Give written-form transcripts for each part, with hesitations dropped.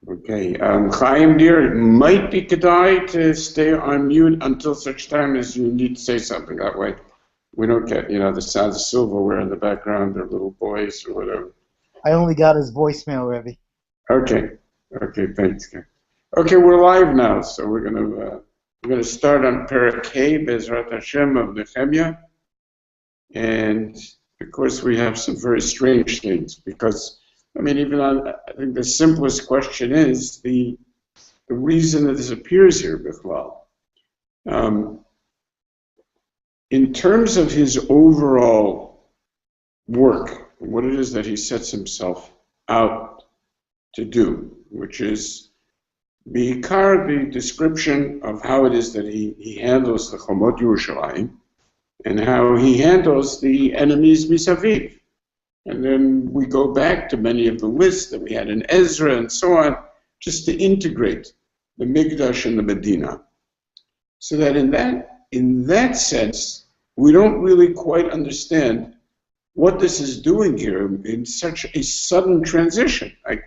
Okay, Chaim dear, it might be kedai to stay on mute until such time as you need to say something. That way we don't get, the sounds of silverware in the background or little boys or whatever. I only got his voicemail, Rebbe. Okay, thanks. Okay, we're live now, so we're gonna start on Perek Hey, Bezrat Hashem of Nehemia, and of course we have some very strange things because. I think the simplest question is the reason that this appears here, Bichlal. In terms of his overall work, what it is that he sets himself out to do, which is the description of how it is that he handles the Chomot Yerushalayim and how he handles the enemies Misaviv. And then we go back to many of the lists that we had in Ezra and so on, just to integrate the Mikdash and the Medina. So that in that sense, we don't really quite understand what this is doing here in such a sudden transition. Like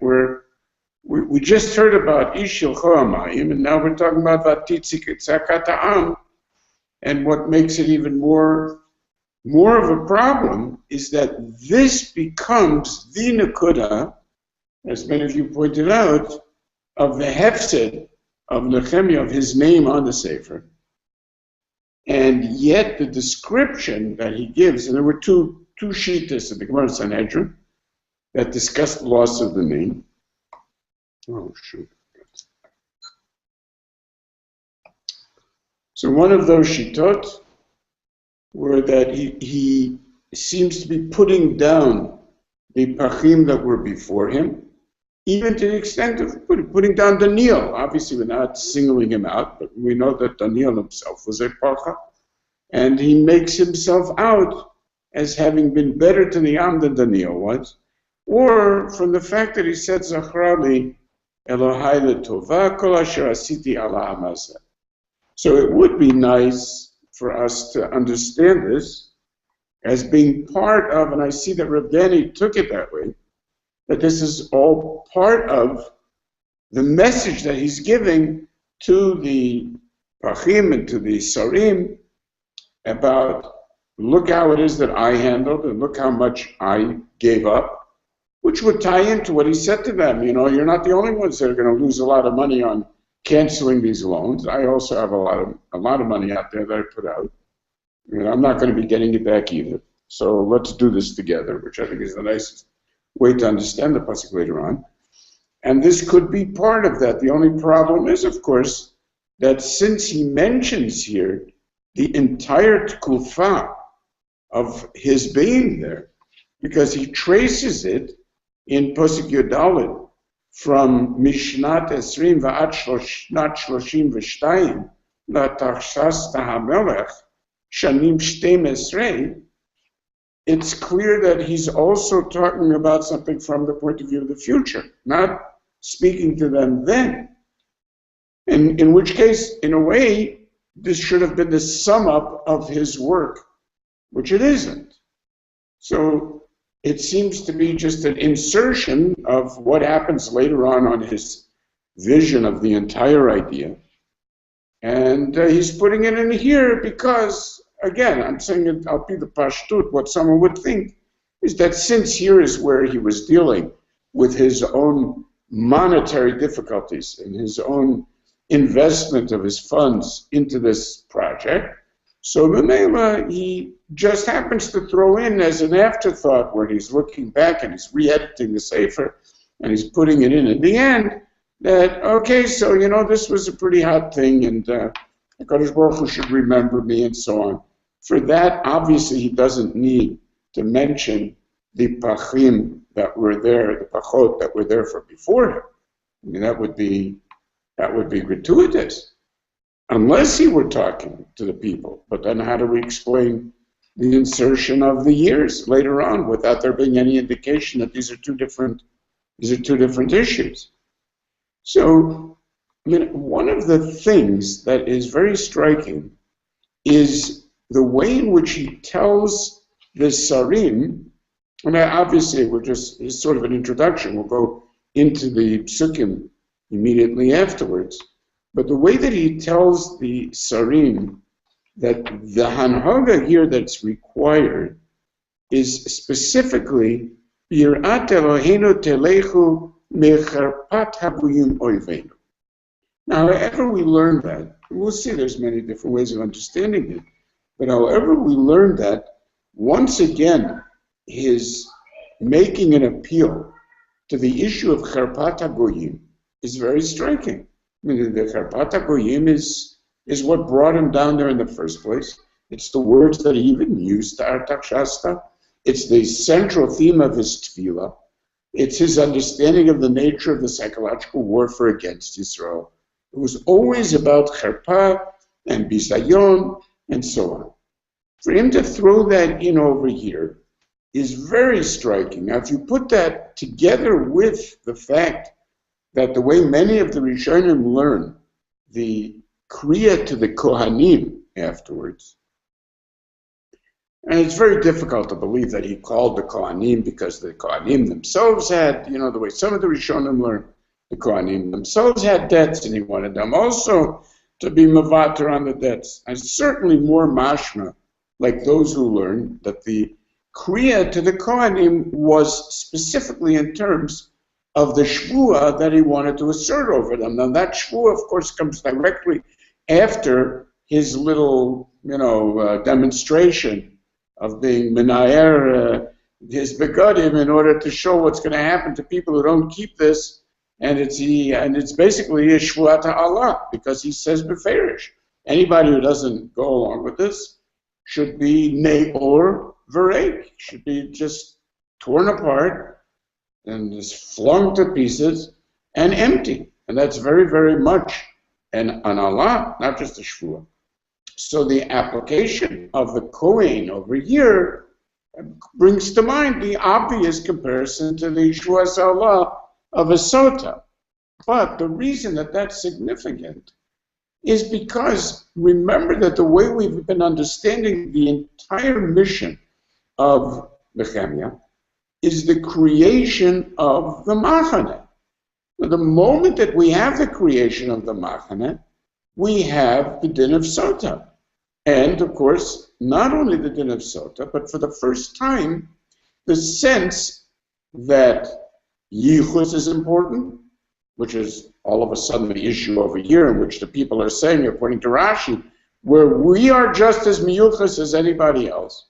we just heard about Ishil Choamayim, and now we're talking about Vatitzik Tzakat Ha'am, and what makes it even more of a problem is that this becomes the Nakuda, as many of you pointed out, of the Hefsed of Nehemia, of his name on the Sefer. And yet the description that he gives, and there were two shittas in the Gemara Sanhedrin that discussed the loss of the name. Oh, shoot. So one of those shittot were that he seems to be putting down the pachim that were before him, even to the extent of putting down Daniel. Obviously, we're not singling him out, but we know that Daniel himself was a pacha, and he makes himself out as having been better to the Am than Daniel was, or from the fact that he said, Zachrali Elohai letovah kol asher asiti ala hamazeh. So it would be nice for us to understand this as being part of, and I see that Reb Danny took it that way, that this is all part of the message that he's giving to the Pachim and to the Sarim about, look how it is that I handled and look how much I gave up, which would tie into what he said to them. You're not the only ones that are going to lose a lot of money on canceling these loans. I also have a lot of money out there that I put out. I'm not going to be getting it back either. So let's do this together, which I think is the nicest way to understand the pasuk later on. And this could be part of that. The only problem is, of course, that since he mentions here the entire tkufa of his being there, because he traces it in pasuk Yodalit, from Mishnat Esrim va'at Shnat Shloshim v'Shtayim la'Tachshas HaMelech Shanim Shtem Esrei, it's clear that he's also talking about something from the point of view of the future, not speaking to them then. And in which case, in a way, this should have been the sum up of his work, which it isn't. So it seems to be just an insertion of what happens later on his vision of the entire idea. And he's putting it in here because, again, I'm saying it, I'll be the pashtut, what someone would think is that since here is where he was dealing with his own monetary difficulties and his own investment of his funds into this project, so B'meila, he just happens to throw in as an afterthought where he's looking back and he's re-editing the Sefer and he's putting it in at the end that, okay, so, this was a pretty hot thing and HaKadosh Baruch Hu should remember me and so on. For that, obviously, he doesn't need to mention the pachim that were there, the pachot that were there for before him. That would be gratuitous. Unless he were talking to the people. But then how do we explain the insertion of the years later on without there being any indication that these are two different issues? So, one of the things that is very striking is the way in which he tells the Sarim, obviously it's sort of an introduction. We'll go into the Psukim immediately afterwards. But the way that he tells the Sarim that the Hanhaga here that's required is specifically Yirat Eloheinu Telechu Mecharpat Habuyim Oivenu. Now, however we learn that, we'll see there's many different ways of understanding it, but however we learn that, once again, his making an appeal to the issue of Charpat HaGoyim is very striking. I mean, the Charpat HaGoyim is what brought him down there in the first place. It's the words that he even used to Artak Shasta. It's the central theme of his tefillah. It's his understanding of the nature of the psychological warfare against Israel. It was always about Charpa and Bisayon and so on. For him to throw that in over here is very striking. Now, if you put that together with the fact that the way many of the Rishonim learn the Kriya to the Kohanim afterwards, and it's very difficult to believe that he called the Kohanim because the Kohanim themselves had, the way some of the Rishonim learn, the Kohanim themselves had debts, and he wanted them also to be mavater on the debts. And certainly more mashma, like those who learn that the Kriya to the Kohanim was specifically in terms of the shvua that he wanted to assert over them. Now that shvua, of course, comes directly after his little, demonstration of being menayer his begadim in order to show what's going to happen to people who don't keep this, and it's basically a shvua to Allah, because he says beferish. Anybody who doesn't go along with this should be ne'or v'reik, should be just torn apart and just flung to pieces and empty. And that's very, very much an Allah, not just a shvua. So the application of the Kohen over here brings to mind the obvious comparison to the shvuas Allah of a sota. But the reason that that's significant is because remember that the way we've been understanding the entire mission of Nehemia is the creation of the Machane. The moment that we have the creation of the Machane, we have the din of Sota. And, of course, not only the din of Sota, but for the first time, the sense that Yichus is important, which is all of a sudden the issue over here in which the people are saying, according to Rashi, where we are just as miyuchas as anybody else.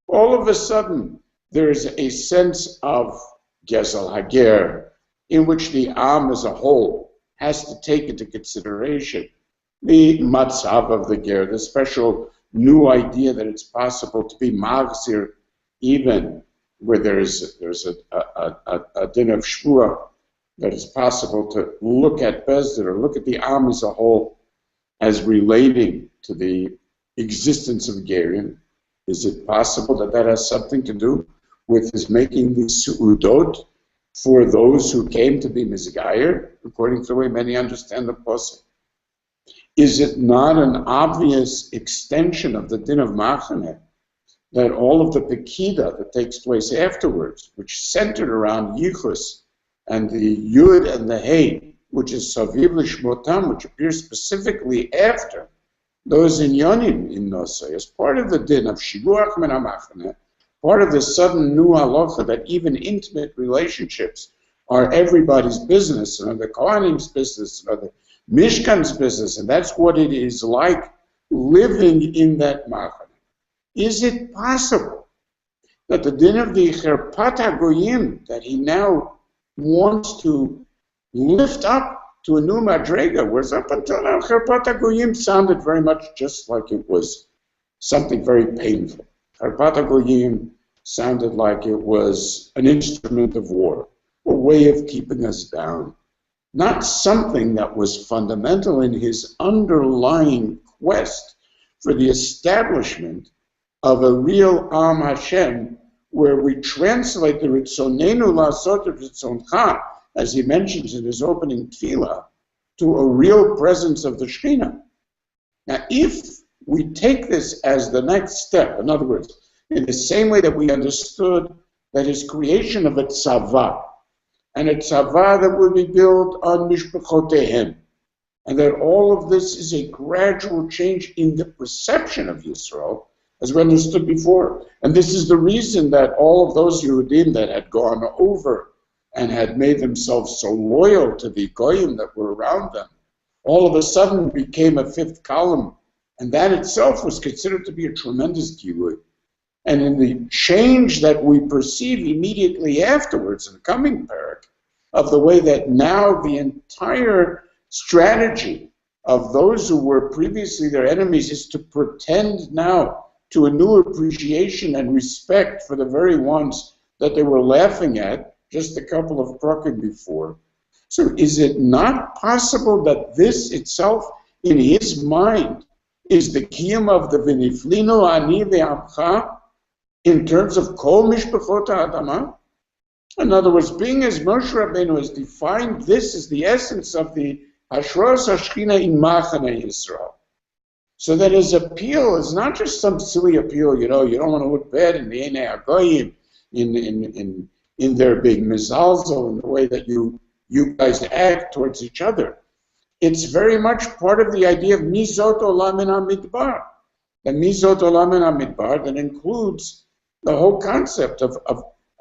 All of a sudden, there's a sense of Gezel Hager, in which the Am as a whole has to take into consideration the matzav of the ger, the special new idea that it's possible to be machzir even where there's a din of shvua, that it's possible to look at Bezdin or look at the Am as a whole as relating to the existence of gerim. Is it possible that that has something to do with his making the su'udot for those who came to be mizgayer, according to the way many understand the pasuk? Is it not an obvious extension of the din of Machane that all of the Pekida that takes place afterwards, which centered around Yichus and the Yud and the Hey, which is Saviv Lishmotam, which appears specifically after those in Yonim in Nosai, as part of the din of Shiguach Min HaMachane, part of the sudden new halacha that even intimate relationships are everybody's business, and are the Kohanim's business, and are the Mishkan's business, and that's what it is like living in that Machane. Is it possible that the din of the Cherpat HaGoyim that he now wants to lift up to a new Madrega, whereas up until now Cherpat HaGoyim sounded very much just like it was something very painful. Cherpat HaGoyim sounded like it was an instrument of war, a way of keeping us down. Not something that was fundamental in his underlying quest for the establishment of a real Am Hashem, where we translate the Ritzonenu La'asot Ritzoncha, as he mentions in his opening tefillah, to a real presence of the Shekhinah. Now, if we take this as the next step, in other words, in the same way that we understood that his creation of a tzava and a tzava that will be built on mishpachotehem. And that all of this is a gradual change in the perception of Yisrael, as we understood before. And this is the reason that all of those Yehudim that had gone over and had made themselves so loyal to the Goyim that were around them, all of a sudden became a fifth column. And that itself was considered to be a tremendous gilui. And in the change that we perceive immediately afterwards, in the coming parak, of the way that now the entire strategy of those who were previously their enemies is to pretend now to a new appreciation and respect for the very ones that they were laughing at just a couple of prakim before. So is it not possible that this itself, in his mind, is the kiyum of the v'niflinu ani ve'amcha in terms of kol mishpachot ha'adama? In other words, being as Moshe Rabbeinu has defined this as the essence of the Hashros HaShechina in Machane Yisrael. So that his appeal is not just some silly appeal, you don't want to look bad in the Einei HaGoyim, in their big mizalzo, in the way that you guys act towards each other. It's very much part of the idea of Mizot Olam in HaMidbar. The Mizot Olam in HaMidbar that includes the whole concept of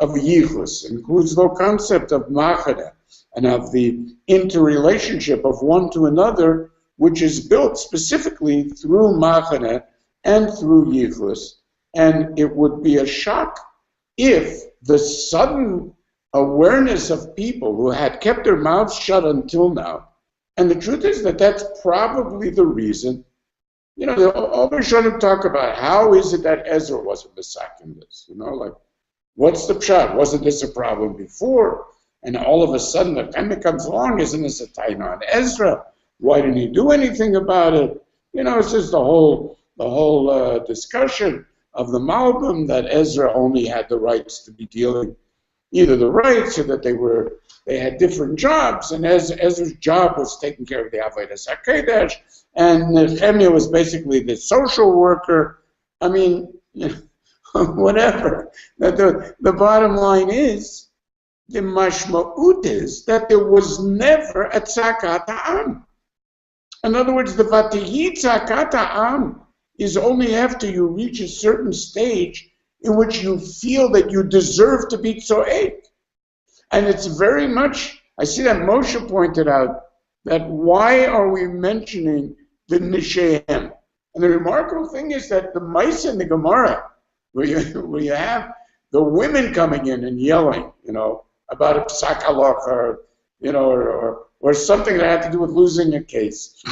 Yichus, includes the whole concept of Machane, and of the interrelationship of one to another, which is built specifically through Machane and through Yichus. And it would be a shock if the sudden awareness of people who had kept their mouths shut until now, and the truth is that that's probably the reason, they always try to talk about how is it that Ezra wasn't in this, like, what's the pshat? Wasn't this a problem before? And all of a sudden, the time comes along, isn't this a taina on Ezra? Why didn't he do anything about it? It's just the whole discussion of the Malbim that Ezra only had the rights to be dealing, either the rights or that they had different jobs, and Ezra's job was taking care of the Avodas HaKodesh, and Nehemia was basically the social worker. I mean, whatever. The bottom line is, the mashma'ut is that there was never a tzakat ha'am. In other words, the vatihi tzakat ha'am is only after you reach a certain stage in which you feel that you deserve to be tzo'ek. And it's very much, I see that Moshe pointed out, that why are we mentioning the Nishehem? And the remarkable thing is that the mice in the Gemara, where you have the women coming in and yelling, about a psak halacha, or something that had to do with losing a case.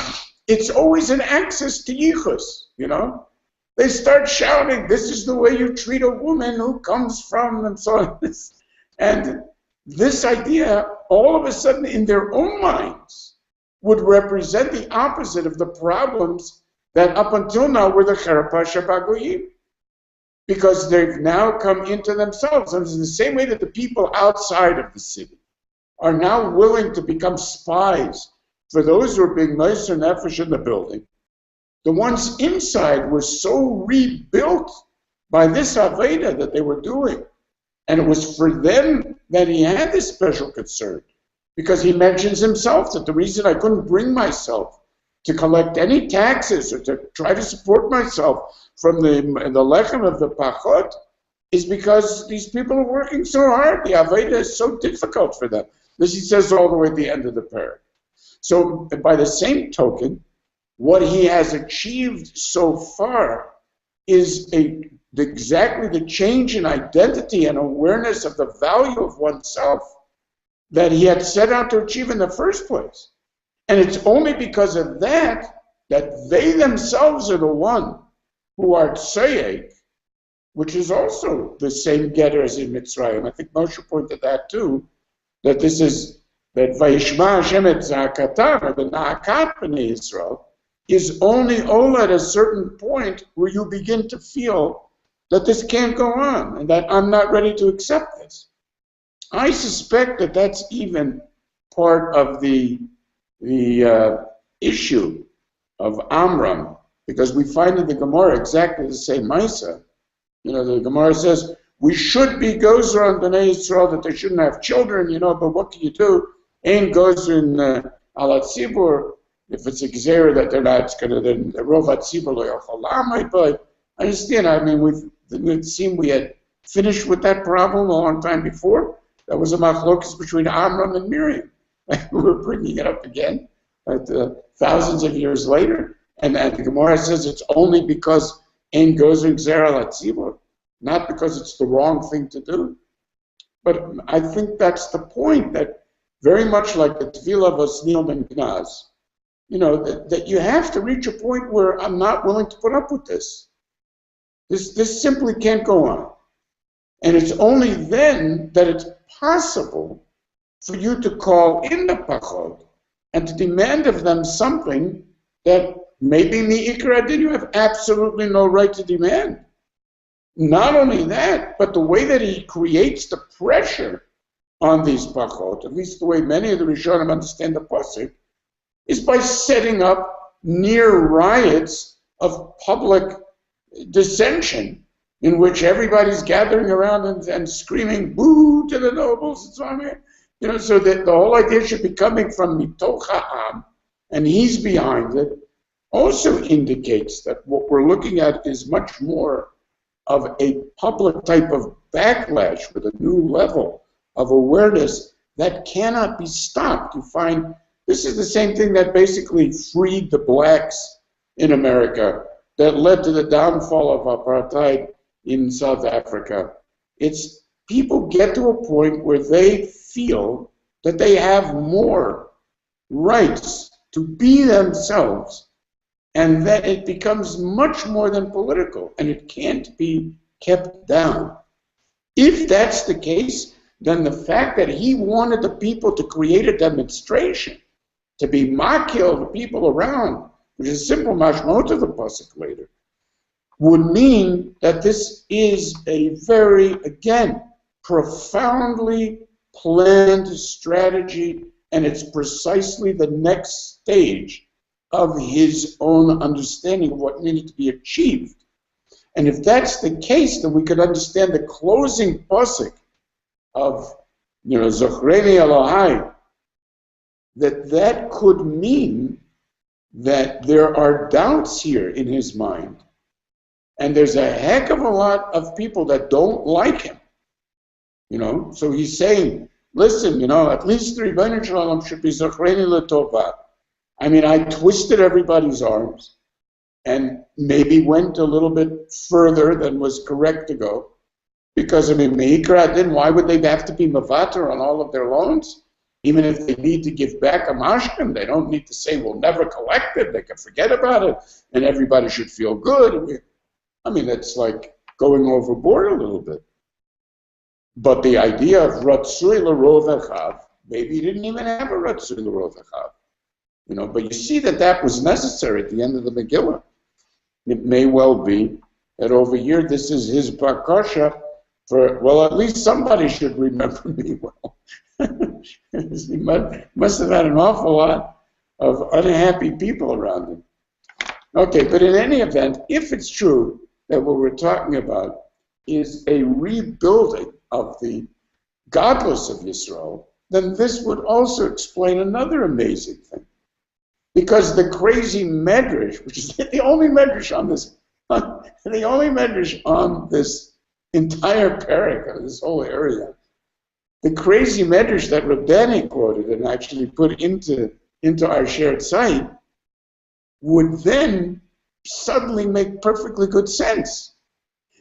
It's always an access to yichus, They start shouting, this is the way you treat a woman who comes from, and so on. And this idea, all of a sudden, in their own minds, would represent the opposite of the problems that up until now were the Cherapah Shabagoyim. Because they've now come into themselves. And in the same way that the people outside of the city are now willing to become spies for those who are being Meiser Nefesh in the building, the ones inside were so rebuilt by this Aveda that they were doing. And it was for them that he had this special concern. Because he mentions himself that the reason I couldn't bring myself to collect any taxes or to try to support myself from the lechem of the pachot is because these people are working so hard. The Aveda is so difficult for them. This he says all the way at the end of the parak. So by the same token, what he has achieved so far is exactly the change in identity and awareness of the value of oneself that he had set out to achieve in the first place. And it's only because of that they themselves are the one who are tzayek, which is also the same getter as in Mitzrayim. I think Moshe pointed that too, that this is, that Vayishma Hashem et Zakatam, or the Na'akat B'nai Yisrael, is only ola at a certain point where you begin to feel that this can't go on, and that I'm not ready to accept this. I suspect that that's even part of the issue of Amram, because we find in the Gemara exactly the same Maisa. The Gemara says, we should be gozer on Bnei Yisrael that they shouldn't have children, but what can you do? Ain't gozer in Alat Tzibur. If it's a gzera that they're not going to, then the Rovat Tzibur lo yochol la'amay. But I understand, it seemed we had finished with that problem a long time before. That was a machlokas between Amram and Miriam. We're bringing it up again, thousands of years later. And the Gemara says it's only because ein gozer gzera Alat Tzibur. Not because it's the wrong thing to do. But I think that's the point, that very much like the Tefillah of Osnil ben Gnaz, that you have to reach a point where I'm not willing to put up with this. This simply can't go on. And it's only then that it's possible for you to call in the Pachot and to demand of them something that maybe in the Ikar Adin you have absolutely no right to demand. Not only that, but the way that he creates the pressure on these pachot, at least the way many of the Rishonim understand the pasuk, is by setting up near riots of public dissension, in which everybody's gathering around and screaming "boo" to the nobles and so on. So that the whole idea should be coming from mitoch ha'am, and he's behind it, also indicates that what we're looking at is much more of a public type of backlash with a new level of awareness that cannot be stopped. You find this is the same thing that basically freed the blacks in America, that led to the downfall of apartheid in South Africa. It's people get to a point where they feel that they have more rights to be themselves, and that it becomes much more than political, and it can't be kept down. If that's the case, then the fact that he wanted the people to create a demonstration, to be makil the people around, which is a simple mashmot of the pasuk later, would mean that this is a very, again, profoundly planned strategy, and it's precisely the next stage of his own understanding of what needed to be achieved. And if that's the case, then we could understand the closing pasuk of, Zochreni Elohai, that could mean that there are doubts here in his mind, and there's a heck of a lot of people that don't like him. So he's saying, listen, at least the Rebbeinu Shalom should be Zochreni L'Tova. I twisted everybody's arms and maybe went a little bit further than was correct to go. Because, Meikra Adin, why would they have to be Mavatar on all of their loans? Even if they need to give back a mashkim, they don't need to say, we'll never collect it, they can forget about it, and everybody should feel good. That's like going overboard a little bit. But the idea of Ratzui L'Rov Echav, maybe he didn't even have a Ratzui L'Rov Echav. But you see that was necessary at the end of the Megillah. It may well be that over here this is his bakasha for, well, at least somebody should remember me well. He must have had an awful lot of unhappy people around him. Okay, but in any event, if it's true that what we're talking about is a rebuilding of the godless of Yisrael, then this would also explain another amazing thing. Because the crazy medrash, which is the only medrash on this, entire parak, this whole area, the crazy medrash that Rabbani quoted and actually put into our shared site, would then suddenly make perfectly good sense.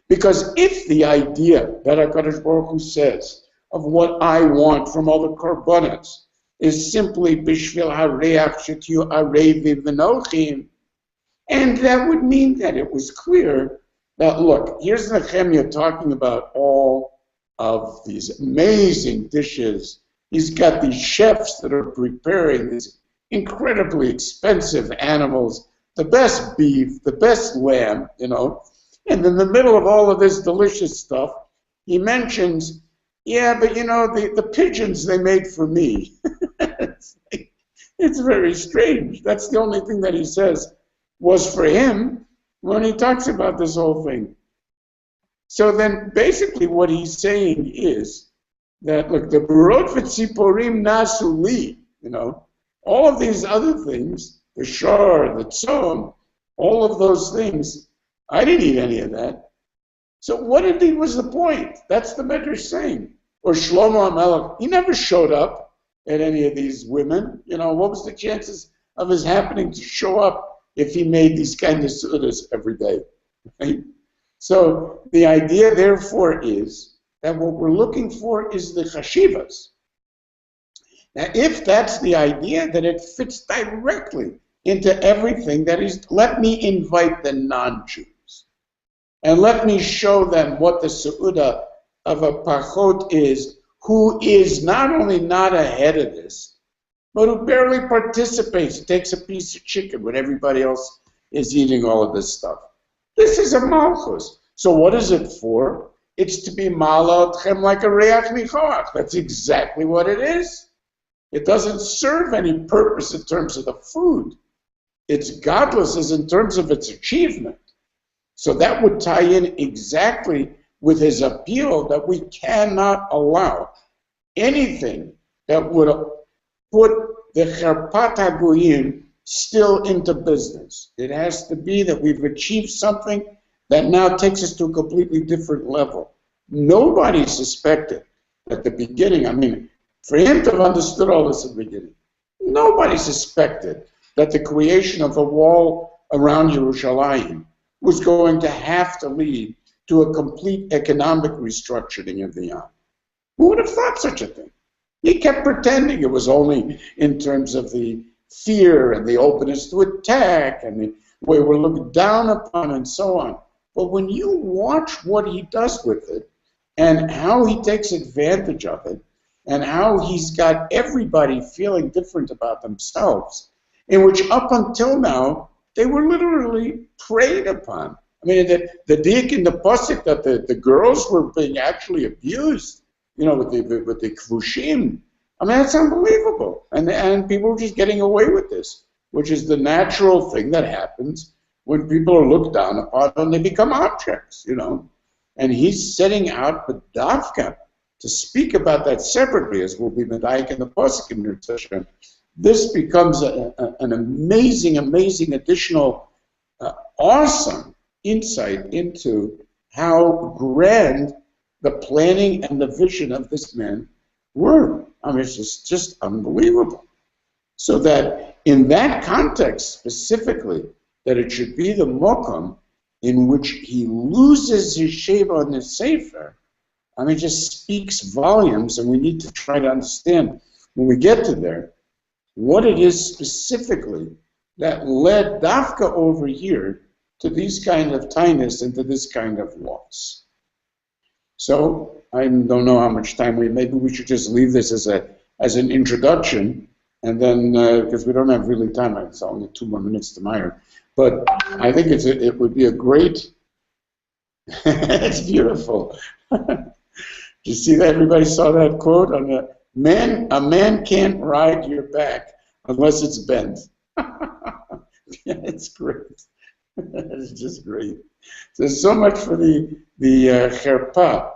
Because if the idea that HaKadosh Baruch Hu says of what I want from all the korbanos is simply bishvil hareach shetiu arevi v'nochim, and that would mean that it was clear that, look, here's Nehemia talking about all of these amazing dishes. He's got these chefs that are preparing these incredibly expensive animals, the best beef, the best lamb, and in the middle of all of this delicious stuff, he mentions, yeah, but the pigeons they made for me. It's very strange. That's the only thing that he says was for him when he talks about this whole thing. So then basically what he's saying is that, look, the Burot v'tziporim nasu li, all of these other things, the shor, the tzom, all of those things, I didn't eat any of that. So what indeed was the point? That's the Medrash saying. Or Shlomo HaMelech, he never showed up at any of these women. What was the chances of his happening to show up if he made these kind of sudas every day? Right? So the idea, therefore, is that what we're looking for is the chashivas. Now, if that's the idea, then it fits directly into everything that is, let me invite the non-Jews. And let me show them what the Su'uda of a Pachot is, who is not only not ahead of this, but who barely participates, takes a piece of chicken when everybody else is eating all of this stuff. This is a malchus. So what is it for? It's to be malotchem like a reach nichoach. That's exactly what it is. It doesn't serve any purpose in terms of the food. It's godless in terms of its achievement. So that would tie in exactly with his appeal that we cannot allow anything that would put the Cherpat HaGoyim still into business. It has to be that we've achieved something that now takes us to a completely different level. Nobody suspected at the beginning, for him to have understood all this at the beginning, nobody suspected that the creation of the wall around Yerushalayim was going to have to lead to a complete economic restructuring of the Yam. Who would have thought such a thing? He kept pretending it was only in terms of the fear and the openness to attack and the way we're looked down upon and so on. But when you watch what he does with it and how he takes advantage of it and how he's got everybody feeling different about themselves, in which up until now, they were literally preyed upon. The dik in the pasuk that the girls were being actually abused, with the kvushim. That's unbelievable. And people are just getting away with this, which is the natural thing that happens when people are looked down upon and they become objects, And he's setting out the Davka to speak about that separately, as will be Medayik in the pasuk in Nir Tashem. This becomes an amazing, amazing additional, awesome insight into how grand the planning and the vision of this man were. It's just unbelievable. So that in that context specifically, that it should be the mokum in which he loses his sheva on the sefer, just speaks volumes, and we need to try to understand when we get to there what it is specifically that led Dafka over here to these kind of tightness and to this kind of loss. So I don't know how much time maybe we should just leave this as an introduction, and then because we don't have really time, it's only 2 more minutes to Meyer. But I think it would be a great. It's beautiful. Did you see that? Everybody saw that quote on the man. A man can't ride your back unless it's bent. Yeah, it's great. It's just great. There's so much for the cherpa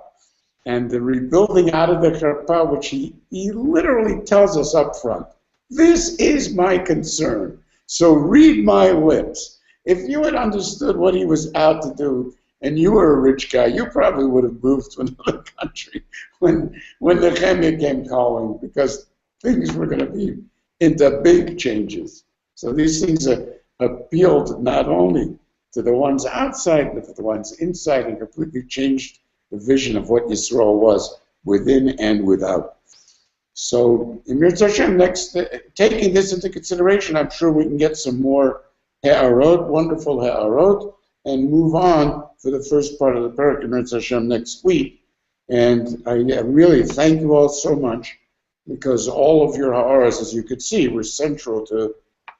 and the rebuilding out of the cherpa, which he literally tells us up front. This is my concern. So read my lips. If you had understood what he was out to do, and you were a rich guy, you probably would have moved to another country when Nehemia came calling, because things were going to be into big changes. So these things appealed not only to the ones outside, but to the ones inside, and completely changed the vision of what Yisrael was within and without. So, in Mir Hashem, next, taking this into consideration, I'm sure we can get some more ha'arot, wonderful ha'arot, and move on for the first part of the parak in Mir Hashem next week. And I really thank you all so much, because all of your ha'aras, as you could see, were central to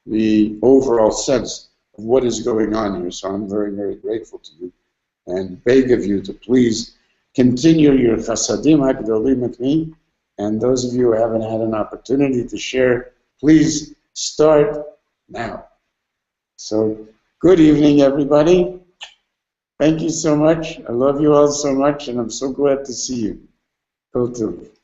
the overall sense of what is going on here. So I'm very, very grateful to you, and beg of you to please continue your chasadim ha'gedolim with me. And those of you who haven't had an opportunity to share, please start now. So, good evening, everybody. Thank you so much. I love you all so much, and I'm so glad to see you. Kol tov.